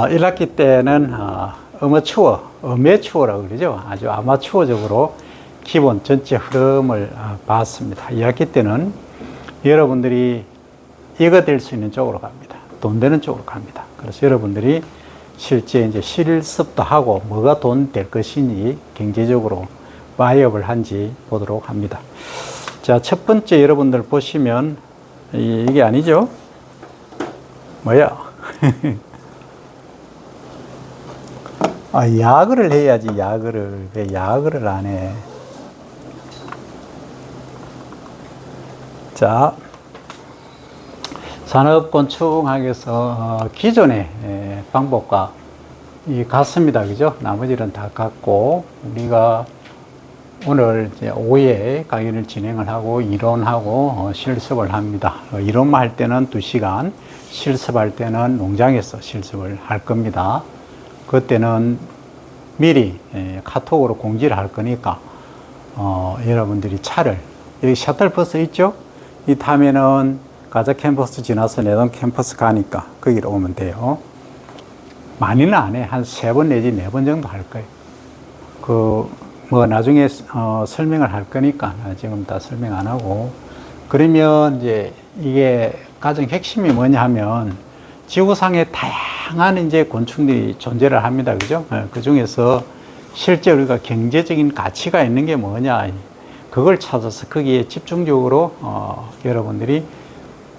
1학기 때는 어메추어라고 그러죠. 아주 아마추어적으로 기본 전체 흐름을 봤습니다. 2학기 때는 여러분들이 이거 될 수 있는 쪽으로 갑니다. 돈 되는 쪽으로 갑니다. 그래서 여러분들이 실제 이제 실습도 하고 뭐가 돈 될 것인지 경제적으로 바이업을 한지 보도록 합니다. 자, 첫 번째 여러분들 보시면 이게 아니죠? 뭐야? 야그를 해야지, 야그를. 왜 야그를 안 해? 자, 산업곤충학에서 기존의 방법과 같습니다. 그죠? 나머지는 다 같고, 우리가 오늘 이제 오후에 강의를 진행을 하고 이론하고 실습을 합니다. 이론만 할 때는 2시간, 실습할 때는 농장에서 실습을 할 겁니다. 그때는 미리 카톡으로 공지를 할 거니까 여러분들이 차를, 여기 셔틀버스 있죠? 이 타면은 가자 캠퍼스 지나서 내동 캠퍼스 가니까 거기로 오면 돼요. 많이는 안 해. 한 3번 내지 4번 정도 할 거예요. 나중에 설명을 할 거니까 지금 다 설명 안 하고. 그러면 이제 이게 가장 핵심이 뭐냐 하면 지구상에 다양한 이제 곤충들이 존재를 합니다. 그죠? 그 중에서 실제 우리가 경제적인 가치가 있는 게 뭐냐. 그걸 찾아서 거기에 집중적으로 여러분들이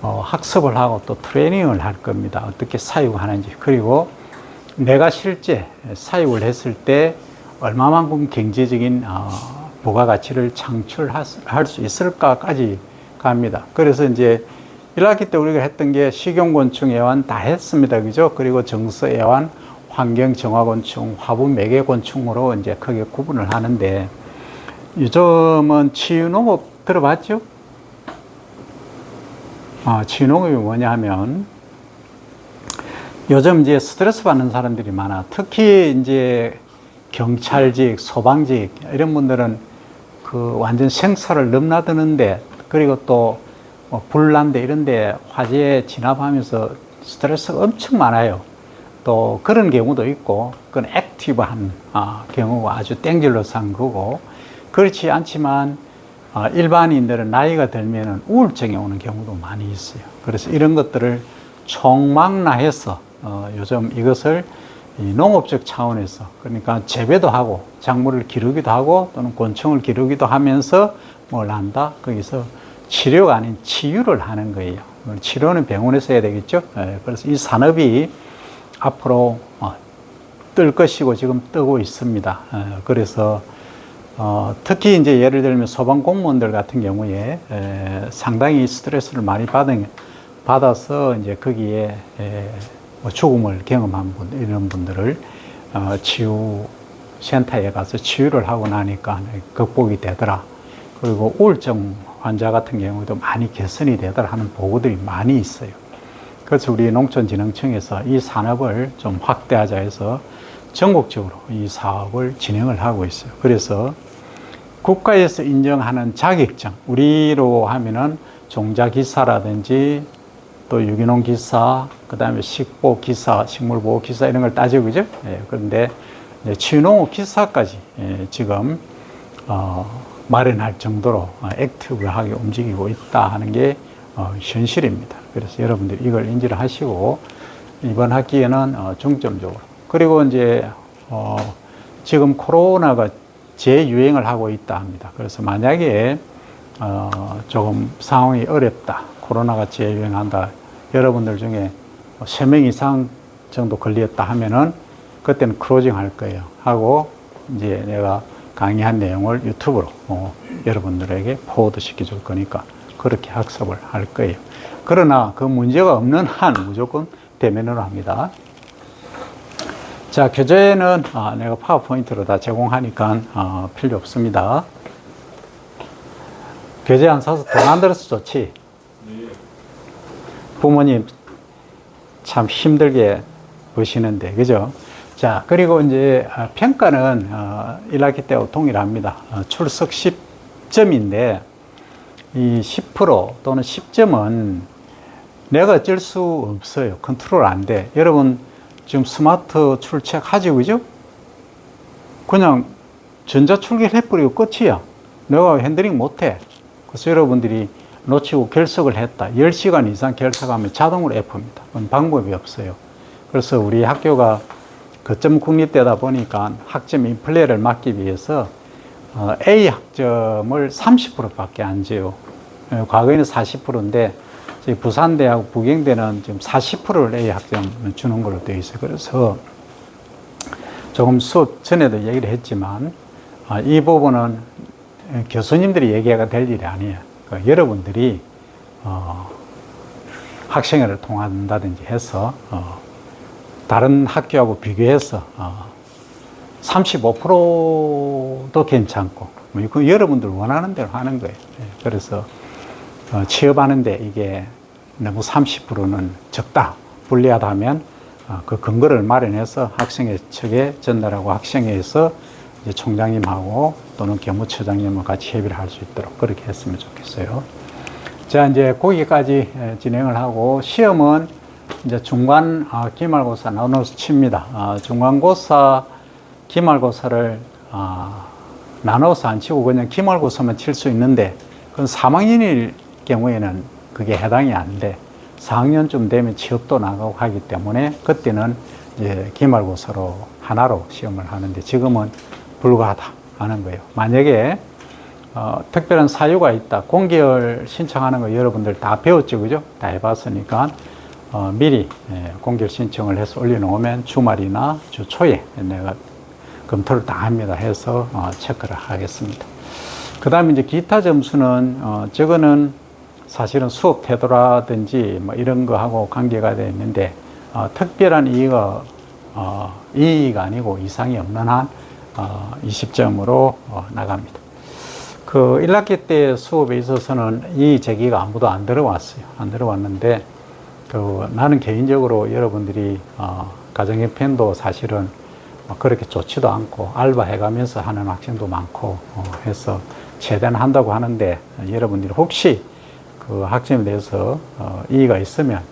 학습을 하고 또 트레이닝을 할 겁니다. 어떻게 사육하는지. 그리고 내가 실제 사육을 했을 때 얼마만큼 경제적인 부가가치를 창출할 수 있을까까지 갑니다. 그래서 이제 1학기 때 우리가 했던 게 식용곤충 애완 다 했습니다. 그죠? 그리고 정서 애완, 환경 정화곤충, 화분 매개곤충으로 이제 크게 구분을 하는데, 요즘은 치유농업 들어봤죠? 치유농업이 뭐냐 하면, 요즘 이제 스트레스 받는 사람들이 많아. 특히 이제 경찰직, 소방직, 이런 분들은 완전 생사를 넘나드는데, 그리고 또 불난데 이런데 화재에 진압하면서 스트레스가 엄청 많아요. 또 그런 경우도 있고, 그건 액티브한 경우가 아주 땡질로 산 거고, 그렇지 않지만 일반인들은 나이가 들면 우울증이 오는 경우도 많이 있어요. 그래서 이런 것들을 총망라해서 요즘 이것을 농업적 차원에서, 그러니까 재배도 하고 작물을 기르기도 하고 또는 곤충을 기르기도 하면서 뭘 한다? 거기서 치료가 아닌 치유를 하는 거예요. 치료는 병원에서 해야 되겠죠. 그래서 이 산업이 앞으로 뜰 것이고 지금 뜨고 있습니다. 그래서 특히 이제 예를 들면 소방 공무원들 같은 경우에 상당히 스트레스를 많이 받아서 이제 거기에 죽음을 경험한 이런 분들을 치유센터에 가서 치유를 하고 나니까 극복이 되더라. 그리고 우울증 환자 같은 경우도 많이 개선이 되더라 하는 보고들이 많이 있어요. 그래서 우리 농촌진흥청에서 이 산업을 좀 확대하자 해서 전국적으로 이 사업을 진행을 하고 있어요. 그래서 국가에서 인정하는 자격증, 우리로 하면은 종자기사라든지 또 유기농 기사, 그 다음에 식보기사, 식물보호기사 이런 걸 따지고, 그죠? 그런데 치유농업 기사까지 지금 마련할 정도로 액티브하게 움직이고 있다 하는 게 현실입니다. 그래서 여러분들이 이걸 인지를 하시고 이번 학기에는 중점적으로, 그리고 이제 지금 코로나가 재유행을 하고 있다 합니다. 그래서 만약에 조금 상황이 어렵다, 코로나가 재유행한다, 여러분들 중에 3명 이상 정도 걸렸다 하면은 그때는 클로징 할 거예요. 하고 이제 내가 강의한 내용을 유튜브로 여러분들에게 포워드 시켜줄 거니까 그렇게 학습을 할 거예요. 그러나 그 문제가 없는 한 무조건 대면으로 합니다. 자, 교재는 내가 파워포인트로 다 제공하니까 필요 없습니다. 교재 안 사서 돈 안 들어서 좋지? 부모님 참 힘들게 보시는데, 그죠? 자, 그리고 이제 평가는 1학기 때와 동일합니다. 출석 10점인데 이 10% 또는 10점은 내가 어쩔 수 없어요. 컨트롤 안 돼. 여러분 지금 스마트 출첵하지, 그죠? 그냥 전자출결 해버리고 끝이야. 내가 핸들링 못해. 그래서 여러분들이 놓치고 결석을 했다. 10시간 이상 결석하면 자동으로 F입니다. 그건 방법이 없어요. 그래서 우리 학교가 거점 국립대다 보니까 학점 인플레를 막기 위해서 A 학점을 30%밖에 안 줘요. 과거에는 40%인데 저희 부산대하고 부경대는 지금 40%를 A 학점을 주는 걸로 되어 있어요. 그래서 조금 수업 전에도 얘기를 했지만 이 부분은 교수님들이 얘기가 될 일이 아니에요. 그러니까 여러분들이 학생회를 통한다든지 해서 다른 학교하고 비교해서 35%도 괜찮고 그 여러분들 원하는 대로 하는 거예요. 그래서 취업하는데 이게 너무 30%는 적다, 불리하다면 그 근거를 마련해서 학생회 측에 전달하고 학생회에서 이제 총장님하고 또는 교무처장님과 같이 협의를 할 수 있도록 그렇게 했으면 좋겠어요. 자, 이제 거기까지 진행을 하고 시험은 이제 중간 기말고사 나눠서 칩니다. 중간고사 기말고사를 나눠서 안 치고 그냥 기말고사만 칠 수 있는데 그건 3학년일 경우에는 그게 해당이 안 돼. 4학년쯤 되면 취업도 나가고 하기 때문에 그때는 이제 기말고사로 하나로 시험을 하는데 지금은 불가하다 하는 거예요. 만약에 특별한 사유가 있다. 공결 신청하는 거 여러분들 다 배웠죠, 그죠? 다 해봤으니까 미리 공결 신청을 해서 올려놓으면 주말이나 주 초에 내가 검토를 다 합니다. 해서 체크를 하겠습니다. 그 다음에 이제 기타 점수는 저거는 사실은 수업 태도라든지 뭐 이런 거하고 관계가 되어 있는데 특별한 이의가 아니고 이상이 없는 한 20점으로 나갑니다. 그 1학기 때 수업에 있어서는 이 제기가 아무도 안 들어왔어요. 안 들어왔는데 나는 개인적으로 여러분들이 가정형편도 사실은 그렇게 좋지도 않고 알바 해가면서 하는 학생도 많고 해서 최대한 한다고 하는데 여러분들이 혹시 그 학점에 대해서 이의가 있으면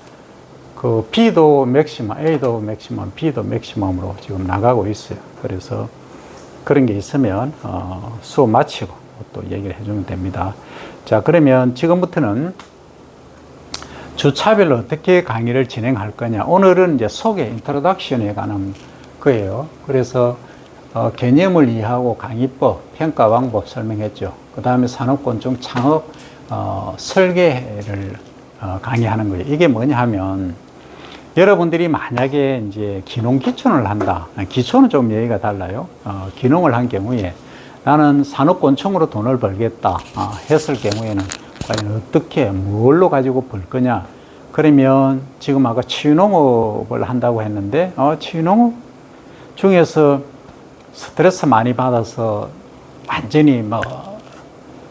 그 B도 맥시멈, A도 맥시멈, B도 맥시멈으로 지금 나가고 있어요. 그래서 그런 게 있으면 수업 마치고 또 얘기를 해주면 됩니다. 자, 그러면 지금부터는 주차별로 어떻게 강의를 진행할 거냐. 오늘은 이제 소개, 인트로덕션에 관한 거예요. 그래서 개념을 이해하고 강의법, 평가 방법 설명했죠. 그 다음에 산업곤충 창업 설계를 강의하는 거예요. 이게 뭐냐 하면 여러분들이 만약에 이제 기농 기촌을 한다. 기초는 좀 얘기가 달라요. 기농을 한 경우에 나는 산업곤충으로 돈을 벌겠다 했을 경우에는 과연 어떻게 뭘로 가지고 벌 거냐. 그러면 지금 아까 치유농업을 한다고 했는데 치유농업 중에서 스트레스 많이 받아서 완전히 뭐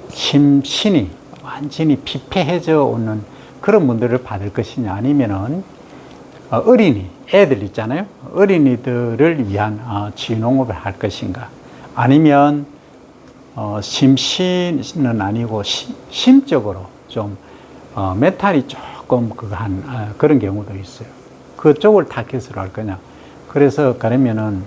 심신이 완전히 피폐해져 오는 그런 분들을 받을 것이냐 아니면은 어린이 애들 있잖아요. 어린이들을 위한 치유농업을 할 것인가 아니면 심신은 아니고 심적으로 좀 멘탈이 조금 그런 경우도 있어요. 그쪽을 타겟으로 할 거냐. 그래서 그러면은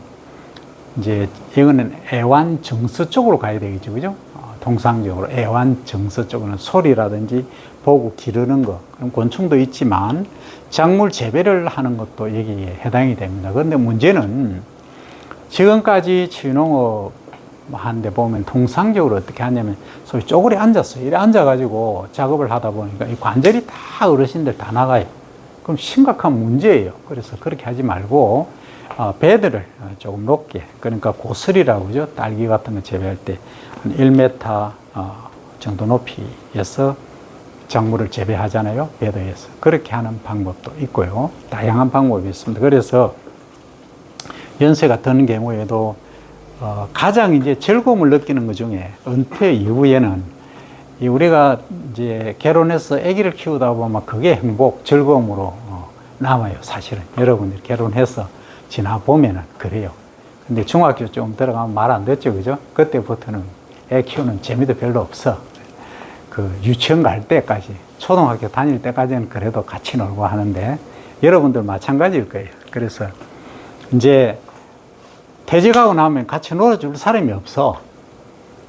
이제 이거는 애완정서 쪽으로 가야 되겠죠, 그죠? 통상적으로 애완정서 쪽은 소리라든지 보고 기르는 거, 그럼 곤충도 있지만 작물 재배를 하는 것도 여기에 해당이 됩니다. 그런데 문제는 지금까지 치유농업 하는데 보면 통상적으로 어떻게 하냐면 소위 쪼그려 앉았어요. 이래 앉아가지고 작업을 하다 보니까 이 관절이 다 어르신들 다 나가요. 그럼 심각한 문제예요. 그래서 그렇게 하지 말고 배들을 조금 높게, 그러니까 고슬이라고 그러죠. 딸기 같은 거 재배할 때 한 1m 정도 높이에서 작물을 재배하잖아요. 배도에서. 그렇게 하는 방법도 있고요. 다양한 방법이 있습니다. 그래서 연세가 드는 경우에도 가장 이제 즐거움을 느끼는 것 중에 은퇴 이후에는 우리가 이제 결혼해서 아기를 키우다 보면 그게 행복, 즐거움으로 남아요. 사실은 여러분들이 결혼해서 지나 보면은 그래요. 근데 중학교 좀 들어가면 말 안 듣죠, 그죠? 그때부터는 애 키우는 재미도 별로 없어. 그 유치원 갈 때까지, 초등학교 다닐 때까지는 그래도 같이 놀고 하는데 여러분들 마찬가지일 거예요. 그래서 이제 퇴직하고 나면 같이 놀아줄 사람이 없어.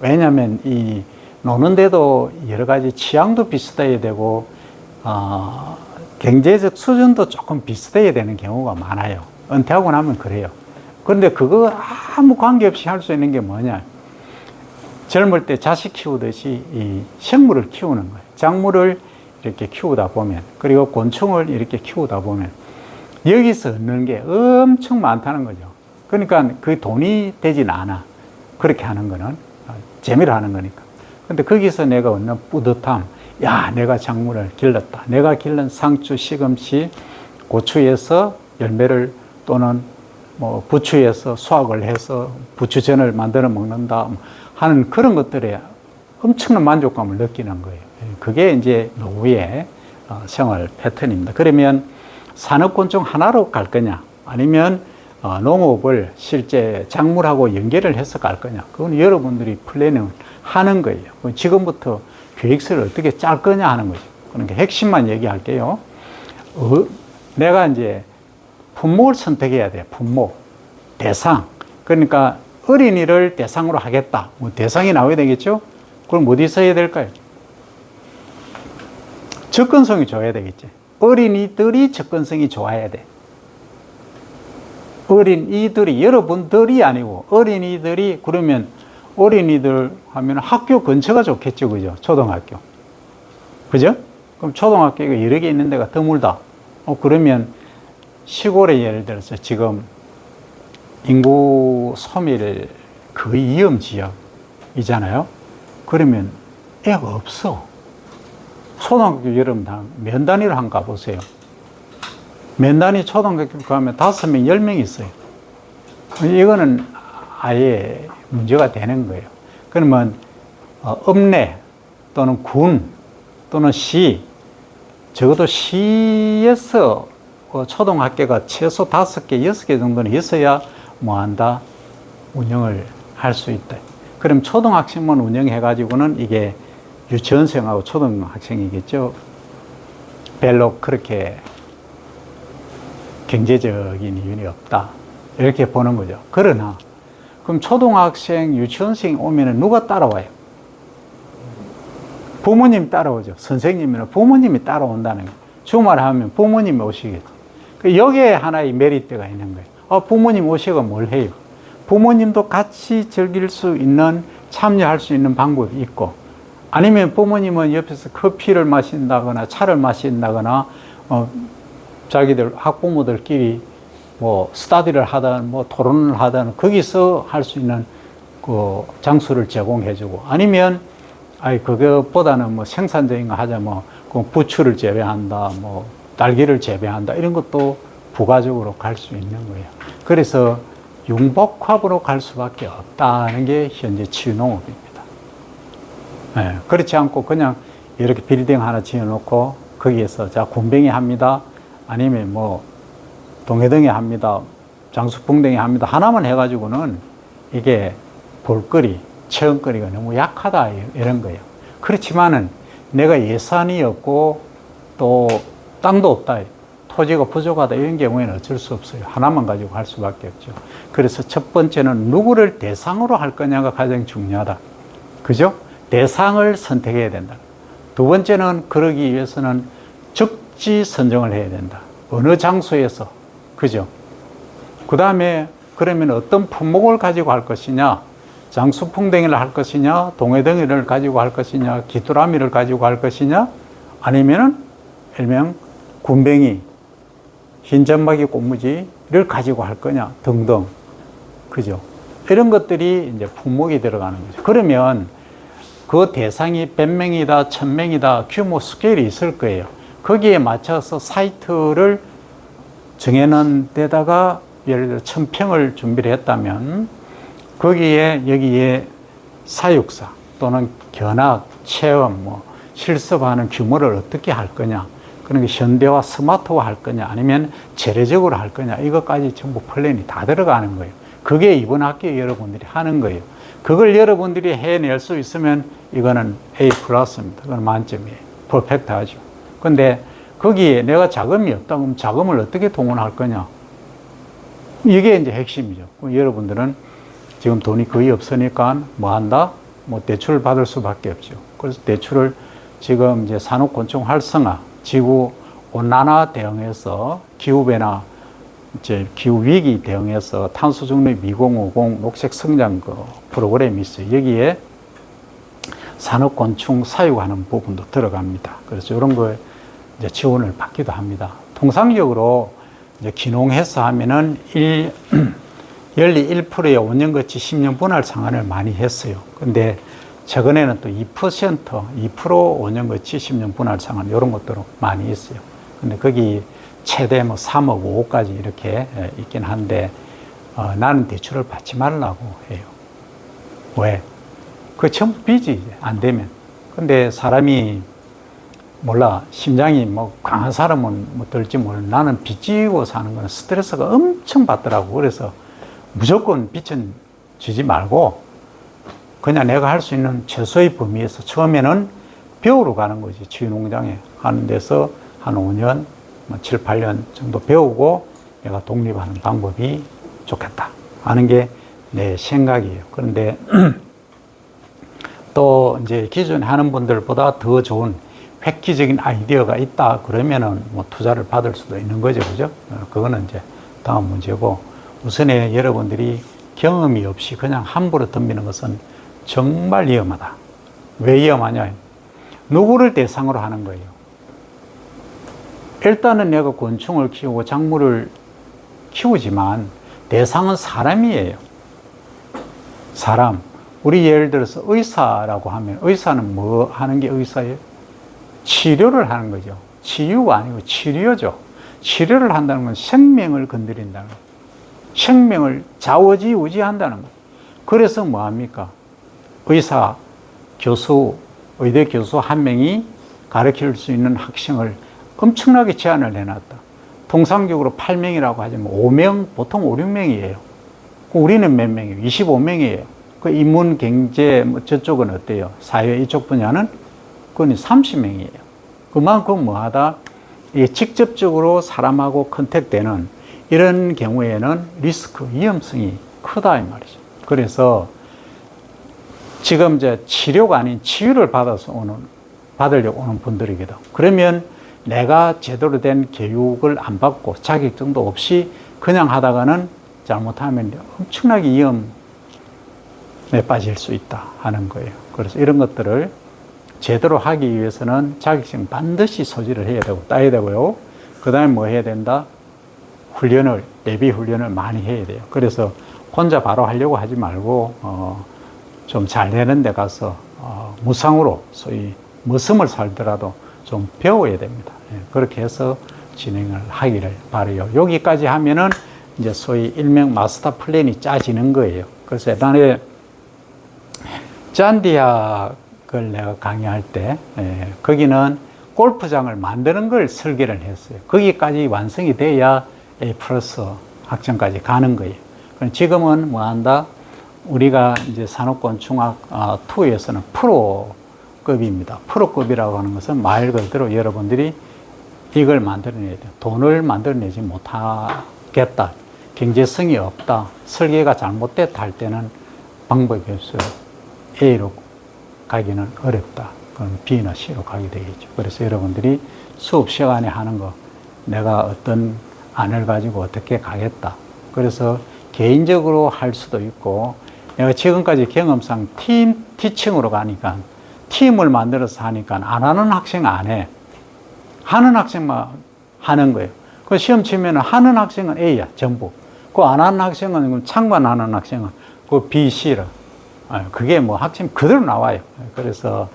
왜냐하면 이 노는데도 여러 가지 취향도 비슷해야 되고, 경제적 수준도 조금 비슷해야 되는 경우가 많아요. 은퇴하고 나면 그래요. 그런데 그거 아무 관계없이 할 수 있는 게 뭐냐. 젊을 때 자식 키우듯이 이 식물을 키우는 거예요. 작물을 이렇게 키우다 보면, 그리고 곤충을 이렇게 키우다 보면, 여기서 얻는 게 엄청 많다는 거죠. 그러니까 그 돈이 되진 않아. 그렇게 하는 거는. 재미로 하는 거니까. 근데 거기서 내가 얻는 뿌듯함, 야, 내가 작물을 길렀다. 내가 기른 상추, 시금치, 고추에서 열매를 또는 뭐 부추에서 수확을 해서 부추전을 만들어 먹는다 하는 그런 것들에 엄청난 만족감을 느끼는 거예요. 그게 이제 노후의 생활 패턴입니다. 그러면 산업곤충 하나로 갈 거냐, 아니면 농업을 실제 작물하고 연계를 해서 갈 거냐, 그건 여러분들이 플래닝을 하는 거예요. 지금부터 계획서를 어떻게 짤 거냐 하는 거죠. 그러니까 핵심만 얘기할게요. 내가 이제 품목을 선택해야 돼요. 품목, 대상. 그러니까 어린이를 대상으로 하겠다. 뭐 대상이 나와야 되겠죠? 그럼 어디서 해야 될까요? 접근성이 좋아야 되겠지. 어린이들이 접근성이 좋아야 돼. 어린이들이, 여러분들이 아니고 어린이들이, 그러면 어린이들 하면 학교 근처가 좋겠죠. 그죠? 초등학교. 그죠? 그럼 초등학교가 여러 개 있는 데가 드물다. 그러면 시골에 예를 들어서 지금 인구 소멸 거의 위험 지역이잖아요. 그러면 애가 없어. 초등학교 여러분 다 면 단위로 한번 가보세요. 면 단위 초등학교 가면 5명, 10명 있어요. 이거는 아예 문제가 되는 거예요. 그러면 읍내 또는 군 또는 시, 적어도 시에서 초등학교가 최소 5개, 6개 정도는 있어야 뭐한다? 운영을 할 수 있다. 그럼 초등학생만 운영해가지고는 이게 유치원생하고 초등학생이겠죠. 별로 그렇게 경제적인 이윤이 없다. 이렇게 보는 거죠. 그러나, 그럼 초등학생, 유치원생이 오면은 누가 따라와요? 부모님이 따라오죠. 선생님이나 부모님이 따라온다는 거예요. 주말 하면 부모님이 오시겠죠. 여기에 하나의 메리트가 있는 거예요. 부모님 오시고 뭘 해요? 부모님도 같이 즐길 수 있는, 참여할 수 있는 방법이 있고, 아니면 부모님은 옆에서 커피를 마신다거나 차를 마신다거나 자기들 학부모들끼리 뭐 스터디를 하든 뭐 토론을 하든 거기서 할 수 있는 그 장소를 제공해주고, 아니면 그것보다는 뭐 생산적인 거 하자, 뭐 부추를 재배한다, 뭐 딸기를 재배한다, 이런 것도 부가적으로 갈 수 있는 거예요. 그래서 융복합으로 갈 수밖에 없다는 게 현재 치유농업입니다. 네, 그렇지 않고 그냥 이렇게 빌딩 하나 지어놓고 거기에서 자 군뱅이 합니다, 아니면 뭐 동해등에 합니다, 장수풍뎅이 합니다 하나만 해가지고는 이게 볼거리, 체험거리가 너무 약하다 이런 거예요. 그렇지만은 내가 예산이 없고 또 땅도 없다, 토지가 부족하다, 이런 경우에는 어쩔 수 없어요. 하나만 가지고 할 수밖에 없죠. 그래서 첫 번째는 누구를 대상으로 할 거냐가 가장 중요하다. 그죠? 대상을 선택해야 된다. 두 번째는 그러기 위해서는 적지 선정을 해야 된다. 어느 장소에서. 그죠? 그 다음에 그러면 어떤 품목을 가지고 할 것이냐, 장수풍뎅이를 할 것이냐, 동해덩이를 가지고 할 것이냐, 귀뚜라미를 가지고 할 것이냐, 아니면은 일명 군뱅이, 흰점박이 꽃무지를 가지고 할 거냐 등등. 그죠? 이런 것들이 이제 품목이 들어가는 거죠. 그러면 그 대상이 100명이다, 1000명이다, 규모 스케일이 있을 거예요. 거기에 맞춰서 사이트를 정해놓은 데다가 예를 들어 1000평을 준비를 했다면 거기에 여기에 사육사 또는 견학, 체험, 뭐 실습하는 규모를 어떻게 할 거냐, 그러니까 현대화, 스마트화 할 거냐, 아니면 재래적으로 할 거냐, 이것까지 전부 플랜이 다 들어가는 거예요. 그게 이번 학기에 여러분들이 하는 거예요. 그걸 여러분들이 해낼 수 있으면 이거는 A 플러스입니다. 그건 만점이에요. 퍼펙트하죠. 근데 거기에 내가 자금이 없다 그러면 자금을 어떻게 동원할 거냐? 이게 이제 핵심이죠. 여러분들은 지금 돈이 거의 없으니까 뭐 한다? 뭐 대출을 받을 수밖에 없죠. 그래서 대출을 지금 이제 산업곤충 활성화, 지구 온난화 대응해서 기후변화, 이제 기후위기 대응해서 탄소중립 2050 녹색 성장 그 프로그램이 있어요. 여기에 산업곤충 사육하는 부분도 들어갑니다. 그래서 이런 거에 이제 지원을 받기도 합니다. 통상적으로 이제 기농해서 하면은 연리 1%의 5년 거치 10년 분할 상환을 많이 했어요. 근데 최근에는 또 2%, 2% 5년 거치 10년 분할 상환 이런 것들도 많이 있어요. 근데 거기 최대 뭐 3억, 5억까지 이렇게 있긴 한데 나는 대출을 받지 말라고 해요. 왜? 그 전부 빚이 안 되면. 근데 사람이 몰라 심장이 뭐 강한 사람은 뭐 들지 몰라. 나는 빚지고 사는 건 스트레스가 엄청 받더라고. 그래서 무조건 빚은 지지 말고 그냥 내가 할 수 있는 최소의 범위에서 처음에는 배우러 가는 거지. 치유농장에 하는 데서 한 5년, 뭐 7, 8년 정도 배우고 내가 독립하는 방법이 좋겠다 하는 게 내 생각이에요. 그런데 또 이제 기존에 하는 분들보다 더 좋은 획기적인 아이디어가 있다 그러면은 뭐 투자를 받을 수도 있는 거죠. 그죠? 그거는 이제 다음 문제고 우선에 여러분들이 경험이 없이 그냥 함부로 덤비는 것은 정말 위험하다. 왜 위험하냐? 누구를 대상으로 하는 거예요? 일단은 내가 곤충을 키우고 작물을 키우지만 대상은 사람이에요. 사람. 우리 예를 들어서 의사라고 하면 의사는 뭐 하는 게 의사예요? 치료를 하는 거죠. 치유가 아니고 치료죠. 치료를 한다는 건 생명을 건드린다는 거예요. 생명을 좌우지우지한다는 거예요. 그래서 뭐합니까? 의사, 교수, 의대 교수 한 명이 가르칠 수 있는 학생을 엄청나게 제한을 해놨다. 통상적으로 8명이라고 하지만 5명, 보통 5, 6명이에요. 우리는 몇 명이에요? 25명이에요. 그 인문, 경제, 뭐 저쪽은 어때요? 사회 이쪽 분야는 그건 30명이에요. 그만큼 뭐하다? 직접적으로 사람하고 컨택되는 이런 경우에는 리스크, 위험성이 크다 이 말이죠. 그래서 지금 이제 치료가 아닌 치유를 받으려고 오는 분들이거든. 그러면 내가 제대로 된 교육을 안 받고 자격증도 없이 그냥 하다가는 잘못하면 엄청나게 위험에 빠질 수 있다 하는 거예요. 그래서 이런 것들을 제대로 하기 위해서는 자격증 반드시 소지를 해야 되고 따야 되고요. 그 다음에 뭐 해야 된다? 훈련을, 예비 훈련을 많이 해야 돼요. 그래서 혼자 바로 하려고 하지 말고 좀 잘 되는 데 가서 무상으로 소위 머슴을 살더라도 좀 배워야 됩니다. 그렇게 해서 진행을 하기를 바라요. 여기까지 하면은 이제 소위 일명 마스터 플랜이 짜지는 거예요. 그래서 예전에 잔디학을 내가 강의할 때 거기는 골프장을 만드는 걸 설계를 했어요. 거기까지 완성이 돼야 A 플러스 학점까지 가는 거예요. 지금은 뭐 한다? 우리가 이제 산업곤충학 2에서는 프로급입니다. 프로급이라고 하는 것은 말 그대로 여러분들이 이걸 만들어내야 돼요. 돈을 만들어내지 못하겠다. 경제성이 없다. 설계가 잘못됐다 할 때는 방법이 없어요. A로 가기는 어렵다. 그럼 B나 C로 가게 되겠죠. 그래서 여러분들이 수업 시간에 하는 거, 내가 어떤 안을 가지고 어떻게 가겠다. 그래서 개인적으로 할 수도 있고, 내가 지금까지 경험상 팀 티칭으로 가니까, 팀을 만들어서 하니까 안 하는 학생 안 해. 하는 학생만 하는 거예요. 그 시험 치면 하는 학생은 A야, 전부. 그 안 하는 학생은, 창반하는 학생은 그 B, C라. 그게 뭐 학점 그대로 나와요. 그래서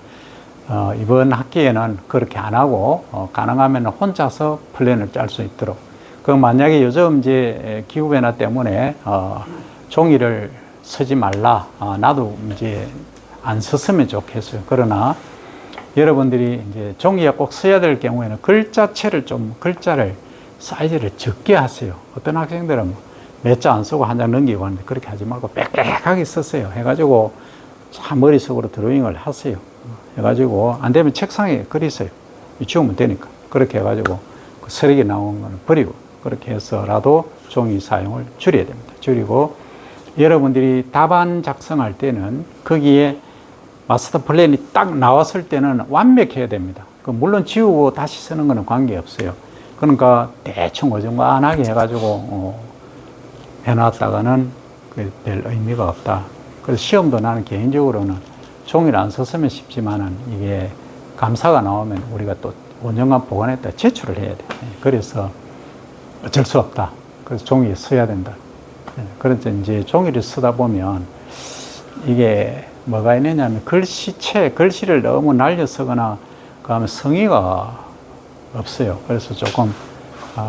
이번 학기에는 그렇게 안 하고 가능하면 혼자서 플랜을 짤 수 있도록. 그 만약에 요즘 이제 기후변화 때문에 종이를 쓰지 말라. 나도 이제 안 썼으면 좋겠어요. 그러나 여러분들이 이제 종이에 꼭 써야 될 경우에는 글자체를 글자를 사이즈를 적게 하세요. 어떤 학생들은 몇 자 안 쓰고 한 장 넘기고 하는데 그렇게 하지 말고 빽빽하게 쓰세요. 해가지고 참 머릿속으로 드로잉을 하세요. 해가지고 안 되면 책상에 그리세요. 지우면 되니까. 그렇게 해가지고 그 쓰레기 나온 거는 버리고 그렇게 해서라도 종이 사용을 줄여야 됩니다. 줄이고 여러분들이 답안 작성할 때는 거기에 마스터 플랜이 딱 나왔을 때는 완벽해야 됩니다. 물론 지우고 다시 쓰는 거는 관계없어요. 그러니까 대충 어정간하게 해가지고 해놨다가는 별 의미가 없다. 그래서 시험도 나는 개인적으로는 종이를 안 썼으면 싶지만은 이게 감사가 나오면 우리가 또 5년간 보관했다 제출을 해야 돼. 그래서 어쩔 수 없다. 그래서 종이에 써야 된다. 그래서 이제 종이를 쓰다 보면 이게 뭐가 있느냐면 글씨를 너무 날려 쓰거나 그러면 성의가 없어요. 그래서 조금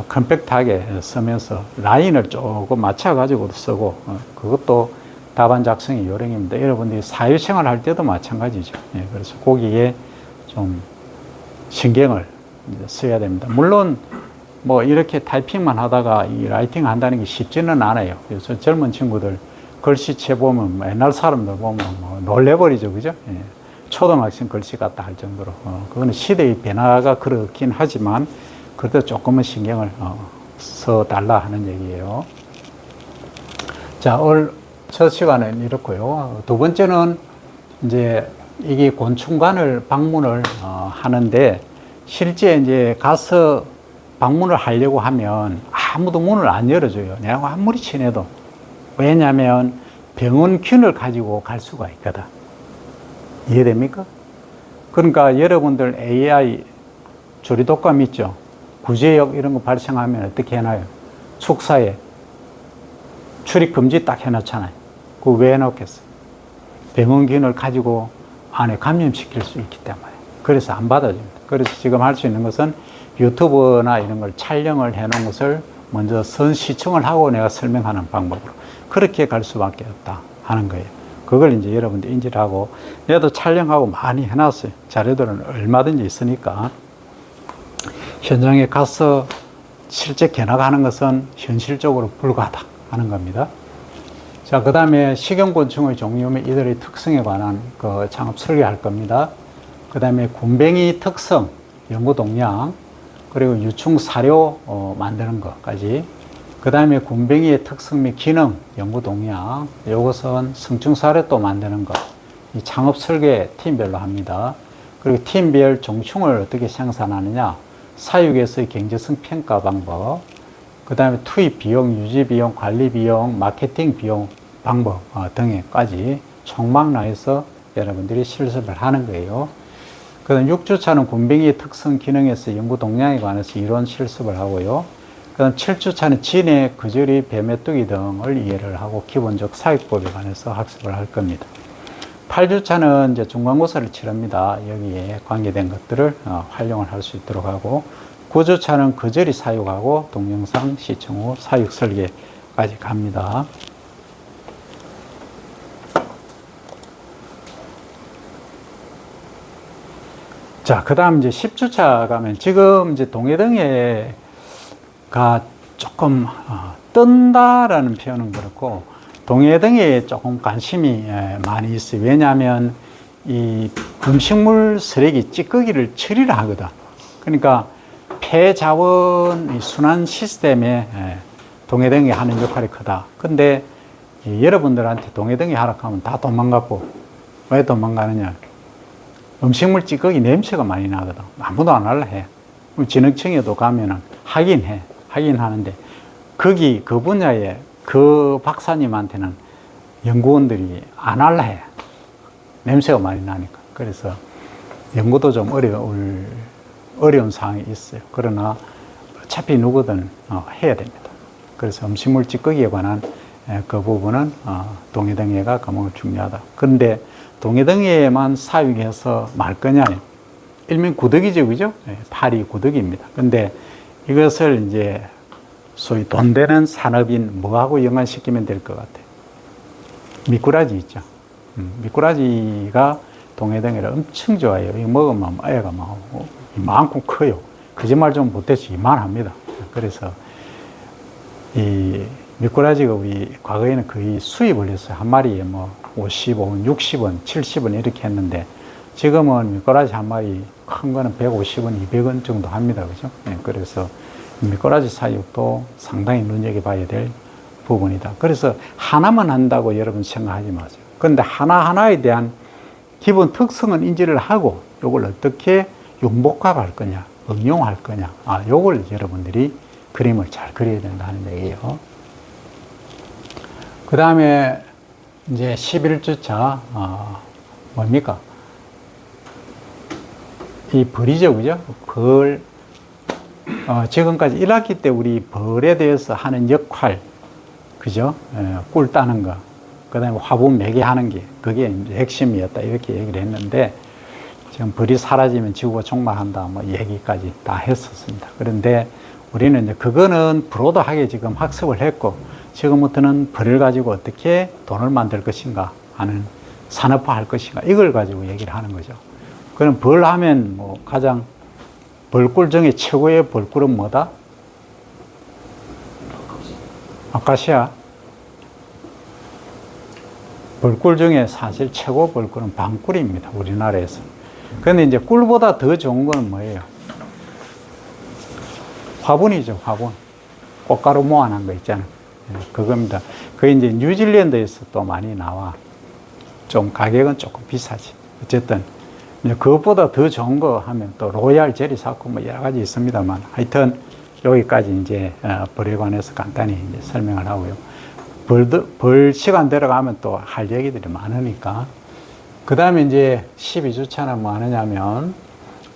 컴팩트하게 쓰면서 라인을 조금 맞춰가지고 쓰고 그것도 답안 작성의 요령입니다. 여러분들이 사회생활 할 때도 마찬가지죠. 그래서 거기에 좀 신경을 써야 됩니다. 물론 뭐 이렇게 타이핑만 하다가 이 라이팅 한다는 게 쉽지는 않아요. 그래서 젊은 친구들 글씨체 보면 옛날 사람들 보면 뭐 놀래버리죠. 그죠? 초등학생 글씨 같다 할 정도로. 그거는 시대의 변화가 그렇긴 하지만 그래도 조금은 신경을 써달라 하는 얘기예요. 자, 오늘 첫 시간은 이렇고요. 두 번째는 이제 이게 곤충관을 방문을 하는데 실제 이제 가서 방문을 하려고 하면 아무도 문을 안 열어줘요. 내가 아무리 친해도. 왜냐하면 병원균을 가지고 갈 수가 있거든. 이해됩니까? 그러니까 여러분들 AI 조리독감 있죠? 구제역 이런 거 발생하면 어떻게 해놔요? 축사에 출입금지 딱 해놨잖아요. 그거 왜 해놓겠어요? 병원균을 가지고 안에 감염시킬 수 있기 때문에. 그래서 안 받아줍니다. 그래서 지금 할 수 있는 것은 유튜브나 이런 걸 촬영을 해놓은 것을 먼저 시청을 하고 내가 설명하는 방법으로 그렇게 갈 수밖에 없다 하는 거예요. 그걸 이제 여러분들 인지를 하고 내가 촬영하고 많이 해놨어요. 자료들은 얼마든지 있으니까 현장에 가서 실제 견학하는 것은 현실적으로 불가하다 하는 겁니다. 자, 그 다음에 식용곤충의 종류 및 이들의 특성에 관한 그 창업 설계할 겁니다. 그 다음에 굼벵이 특성, 연구 동향, 그리고 유충 사료 만드는 것까지. 그 다음에 굼벵이의 특성 및 기능, 연구 동향, 이것은 성충 사료 또 만드는 것. 이 창업 설계 팀별로 합니다. 그리고 팀별 종충을 어떻게 생산하느냐, 사육에서의 경제성 평가 방법, 그 다음에 투입 비용, 유지 비용, 관리 비용, 마케팅 비용 방법 등에까지 총망라해서 여러분들이 실습을 하는 거예요. 그 다음 6주차는 굼벵이의 특성 기능에서 연구 동향에 관해서 이론 실습을 하고요. 그 다음 7주차는 진해, 그저리, 뱀메뚜기 등을 이해를 하고 기본적 사육법에 관해서 학습을 할 겁니다. 8주차는 이제 중간고사를 치릅니다. 여기에 관계된 것들을 활용을 할 수 있도록 하고 9주차는 그저리 사육하고 동영상 시청 후 사육 설계까지 갑니다. 자, 그 다음 이제 10주차 가면 지금 이제 동해등해가 조금 뜬다라는 표현은 그렇고 동해등해에 조금 관심이 많이 있어요. 왜냐하면 이 음식물 쓰레기 찌꺼기를 처리를 하거든. 그러니까 폐자원 순환 시스템에 동해등해 하는 역할이 크다. 근데 여러분들한테 동해등해 하락하면 다 도망가고 왜 도망가느냐? 음식물 찌꺼기 냄새가 많이 나거든. 아무도 안 할라 해. 진흥청에도 가면은 하긴 하는데 거기 그 분야에 그 박사님한테는 연구원들이 안 할라 해. 냄새가 많이 나니까. 그래서 연구도 좀 어려운 상황이 있어요. 그러나 어차피 누구든 해야 됩니다. 그래서 음식물 찌꺼기에 관한 그 부분은 동해등해가 가장 중요하다. 그런데 동해등해에만 사육해서 말 거냐? 일명 구더기죠, 그죠? 파리 구더기입니다. 근데 이것을 이제 소위 돈 되는 산업인 뭐하고 연관시키면 될 것 같아요? 미꾸라지 있죠. 미꾸라지가 동해등해를 엄청 좋아해요. 이거 먹으면 애가 막 이만큼 커요. 거짓말 좀 못해서 이만합니다. 그래서 이 미꾸라지가 우리 과거에는 거의 수입을 했어요. 한 마리에 뭐 50원, 60원, 70원 이렇게 했는데 지금은 미꾸라지 한 마리 큰 거는 150원, 200원 정도 합니다. 그죠? 그래서 미꾸라지 사육도 상당히 눈여겨봐야 될 부분이다. 그래서 하나만 한다고 여러분 생각하지 마세요. 그런데 하나하나에 대한 기본 특성은 인지를 하고 이걸 어떻게 융복합할 거냐, 응용할 거냐, 요걸 여러분들이 그림을 잘 그려야 된다는 얘기예요. 그 다음에 이제 11주차, 뭡니까? 이 벌이죠, 그죠? 벌, 지금까지 1학기 때 우리 벌에 대해서 하는 역할, 그죠? 꿀 따는 거, 그 다음에 화분 매개하는 게, 그게 이제 핵심이었다, 이렇게 얘기를 했는데, 지금 벌이 사라지면 지구가 종말한다, 뭐, 얘기까지 다 했었습니다. 그런데 우리는 이제 그거는 브로드하게 지금 학습을 했고, 지금부터는 벌을 가지고 어떻게 돈을 만들 것인가 하는 산업화 할 것인가, 이걸 가지고 얘기를 하는 거죠. 그럼 벌 하면 뭐 가장 벌꿀 중에 최고의 벌꿀은 뭐다? 아카시아. 벌꿀 중에 사실 최고 벌꿀은 방꿀입니다. 우리나라에서. 그런데 이제 꿀보다 더 좋은 건 뭐예요? 화분이죠, 화분. 꽃가루 모아놓은 거 있잖아요. 그겁니다. 그게 이제 뉴질랜드에서 또 많이 나와. 좀 가격은 조금 비싸지. 어쨌든, 그것보다 더 좋은 거 하면 또 로얄 제리 사고 뭐 여러 가지 있습니다만 하여튼 여기까지 이제 벌에 관해서 간단히 이제 설명을 하고요. 벌 시간 들어가면 또 할 얘기들이 많으니까. 그 다음에 이제 12주차는 뭐 하느냐면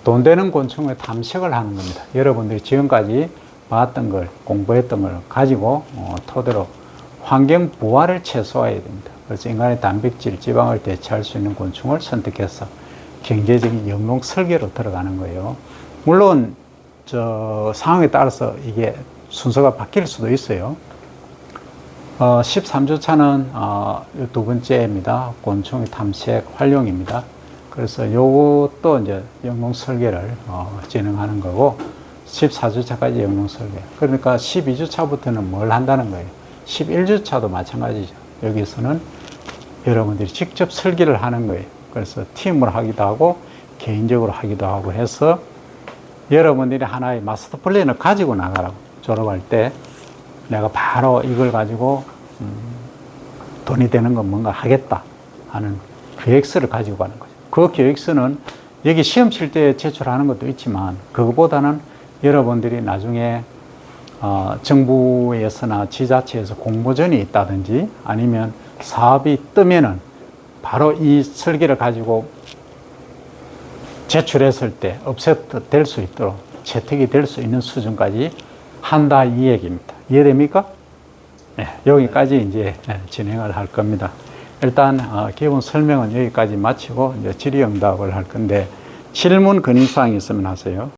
돈 되는 곤충을 탐색을 하는 겁니다. 여러분들이 지금까지 봤던 걸, 공부했던 걸 가지고 토대로 환경 부하를 최소화해야 됩니다. 그래서 인간의 단백질, 지방을 대체할 수 있는 곤충을 선택해서 경제적인 영농 설계로 들어가는 거예요. 물론 상황에 따라서 이게 순서가 바뀔 수도 있어요. 13주차는 두 번째입니다. 곤충의 탐색 활용입니다. 그래서 요것도 이제 영농 설계를 진행하는 거고 14주차까지 영농 설계. 그러니까 12주차부터는 뭘 한다는 거예요. 11주차도 마찬가지죠. 여기서는 여러분들이 직접 설계를 하는 거예요. 그래서 팀으로 하기도 하고 개인적으로 하기도 하고 해서 여러분들이 하나의 마스터 플랜을 가지고 나가라고. 졸업할 때 내가 바로 이걸 가지고 돈이 되는 건 뭔가 하겠다 하는 계획서를 가지고 가는 거죠. 그 계획서는 여기 시험 칠 때 제출하는 것도 있지만 그것보다는 여러분들이 나중에 정부에서나 지자체에서 공모전이 있다든지 아니면 사업이 뜨면은 바로 이 설계를 가지고 제출했을 때 업셋 될 수 있도록 채택이 될 수 있는 수준까지 한다 이 얘기입니다. 이해됩니까? 네, 여기까지 이제 진행을 할 겁니다. 일단 기본 설명은 여기까지 마치고 이제 질의응답을 할 건데 질문 건의사항이 있으면 하세요.